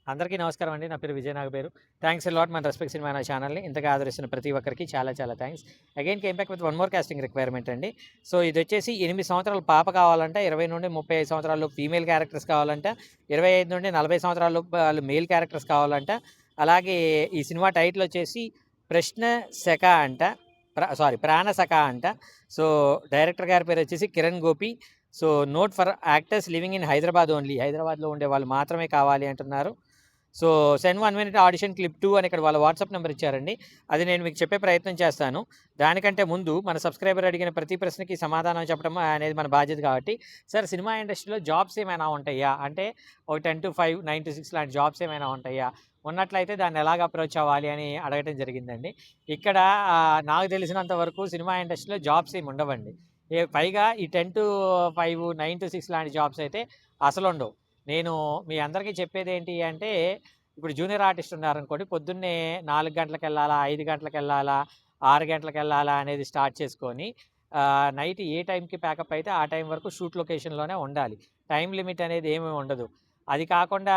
అందరికీ నమస్కారం అండి. నా పేరు Vijay Nagaperu. Thanks a lot మన రెస్పెక్ట్ సినిమా అనే ఛానల్‌ని ఇంతగా ఆదరిస్తున్న ప్రతి ఒక్కరికి చాలా చాలా thanks. Again came back with one more casting requirement అండి. సో, ఇదొచ్చేసి 8 సంవత్సరాల పాప కావాలంట, 20-35 సంవత్సరాలలోపు ఫీమేల్ క్యారెక్టర్స్ కావాలంట, 25-40 సంవత్సరాలలోపు ఆళ్ళు మేల్ క్యారెక్టర్స్ కావాలంట. అలాగే ఈ సినిమా టైటిల్ వచ్చేసి ప్రశ్న శక అంట. ప్రాణసఖ అంట. సో, డైరెక్టర్ గారి పేరు వచ్చేసి Kiran Gopi. So, note for actors living in Hyderabad only. హైదరాబాద్‌లో ఉండేవాళ్ళు మాత్రమే కావాలి అంటున్నారు. So, send 1 minute audition clip 2 అని ఇక్కడ వాళ్ళ వాట్సాప్ నెంబర్ ఇచ్చారండి. అది నేను మీకు చెప్పే ప్రయత్నం చేస్తాను. దానికంటే ముందు మన సబ్స్క్రైబర్ అడిగిన ప్రతి ప్రశ్నకి సమాధానం చెప్పడం అనేది మన బాధ్యత కాబట్టి, సార్ సినిమా ఇండస్ట్రీలో జాబ్స్ ఏమైనా ఉంటాయా? అంటే ఒక 10-5, 9-6 లాంటి జాబ్స్ ఏమైనా ఉంటాయా? ఉన్నట్లయితే దాన్ని ఎలాగ అప్రోచ్ అవ్వాలి అని అడగటం జరిగిందండి. ఇక్కడ నాకు తెలిసినంత వరకు సినిమా ఇండస్ట్రీలో జాబ్స్ ఏమి ఉండవండి. పైగా ఈ 10-5, 9-6 లాంటి జాబ్స్ అయితే అసలుండవు. నేను మీ అందరికీ చెప్పేదేంటి అంటే, ఇప్పుడు జూనియర్ ఆర్టిస్ట్ ఉన్నారనుకోండి, పొద్దున్నే 4 గంటలకెళ్ళాలా, 5 గంటలకెళ్ళాలా, 6 గంటలకెళ్ళాలా అనేది స్టార్ట్ చేసుకొని, నైట్ ఏ టైంకి ప్యాకప్ అయితే ఆ టైం వరకు షూట్ లొకేషన్‌లోనే ఉండాలి. టైమ్ లిమిట్ అనేది ఏమీ ఉండదు. అది కాకుండా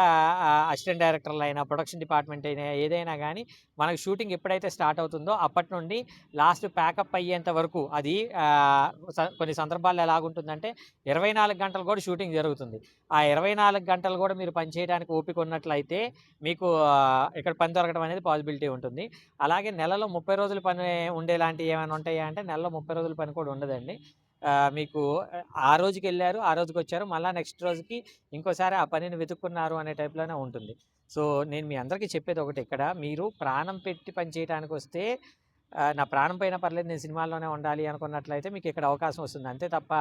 అసిస్టెంట్ డైరెక్టర్లైనా, ప్రొడక్షన్ డిపార్ట్‌మెంట్ అయినా ఏదైనా గానీ, మనకు షూటింగ్ ఎప్పుడైతే స్టార్ట్ అవుతుందో అప్పటి నుండి లాస్ట్ ప్యాకప్ అయ్యేంత వరకు అది కొన్ని సందర్భాల్లో ఎలాగుంటుందంటే 24 గంటలు కూడా షూటింగ్ జరుగుతుంది. ఆ 24 గంటలు కూడా మీరు పని చేయడానికి ఓపిక ఉన్నట్లయితే మీకు ఇక్కడ పని దొరకడం అనేది పాసిబిలిటీ ఉంటుంది. అలాగే నెలలో 30 రోజులు పని ఉండేలాంటివి ఏమైనా ఉంటాయా అంటే నెలలో 30 రోజుల పని కూడా ఉండదండి. మీకు ఆ రోజుకెళ్లారు, ఆ రోజుకొచ్చారు. మళ్ళా నెక్స్ట్ రోజుకి ఇంకోసారి ఆ పనిని వెతుక్కున్నారు అనే టైప్‌లోనే ఉంటుంది. సో, నేను మీ అందరికీ చెప్పేదొకటే ఇక్కడ మీరు ప్రాణం పెట్టి పని చేయటానికొస్తే నా ప్రాణం పోయినా పర్లేదు నేను సినిమాల్లోనే ఉండాలి అనుకున్నట్లయితే మీకిక్కడ అవకాశం వస్తుంది. అంతే తప్ప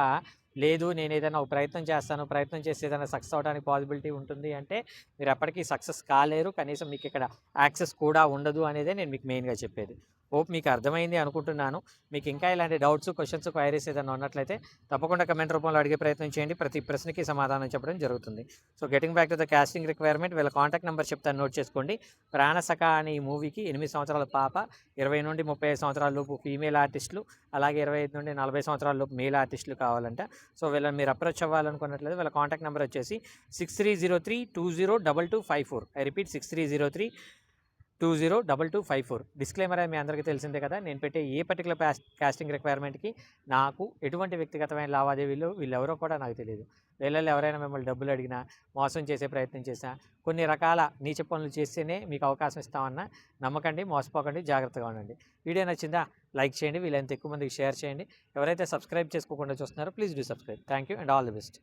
లేదు నేనేదైనా ఒక ప్రయత్నం చేస్తాను, ప్రయత్నం చేసి ఏదైనా సక్సెస్ అవ్వడానికి పాసిబిలిటీ ఉంటుంది అంటే మీరెప్పటికీ సక్సెస్ కాలేరు. కనీసం మీకిక్కడ యాక్సెస్ కూడా ఉండదు అనేదే నేను మీకు మెయిన్‌గా చెప్పేది. హోప్ మీకు అర్థమైంది అనుకుంటున్నాను. మీకు ఇంకా ఇలాంటి డౌట్స్, క్వెషన్స్, క్వైరీస్ ఏదైనా ఉన్నట్లయితే తప్పకుండా కమెంట్ రూపంలో అడిగే ప్రయత్నం చేయండి. ప్రతి ప్రశ్నకి సమాధానం చెప్పడం జరుగుతుంది. So, getting back to the casting requirement వీళ్ళ కాంటాక్ట్ నంబర్ చెప్తాను నోట్ చేసుకోండి. 'ప్రాణసఖ' అనే ఈ మూవీకి 8 సంవత్సరాల పాప, 20-35 సంవత్సరాల లోపు ఫీమేల్ ఆర్టిస్టులు, అలాగే 25-40 సంవత్సరాల లోపు మేల్ ఆర్టిస్టులు కావాలంట. సో, వీళ్ళని మీరు అప్రోచ్ అవ్వాలనుకున్నట్లయితే వీళ్ళ కాంటాక్ట్ నంబర్ వచ్చేసి 6303202254. I repeat 6303202254. డిస్క్లైమర్ మీ అందరికీ తెలిసిందే కదా! నేను పెట్టే ఏ పర్టిక్యులర్ కాస్టింగ్ రిక్వైర్మెంట్‌కి నాకు ఎటువంటి వ్యక్తిగతమైన లావాదేవీలు వీళ్ళెవరో కూడా నాకు తెలీదు. వీళ్ళలో ఎవరైనా మిమ్మల్ని డబ్బులు అడిగినా, మోసం చేసే ప్రయత్నం చేసినా, కొన్ని రకాల నీచ పనులు చేస్తేనే మీకు అవకాశం ఇస్తామన్నా నమ్మకండి, మోసపోకండి, జాగ్రత్తగా ఉండండి. వీడియో నచ్చిందా? లైక్ చేయండి. వీలైనంత ఎక్కువ మందికి షేర్ చేయండి. ఎవరైతే సబ్స్క్రైబ్ చేసుకోకుండా చూస్తున్నారో please do subscribe. Thank you and all the best.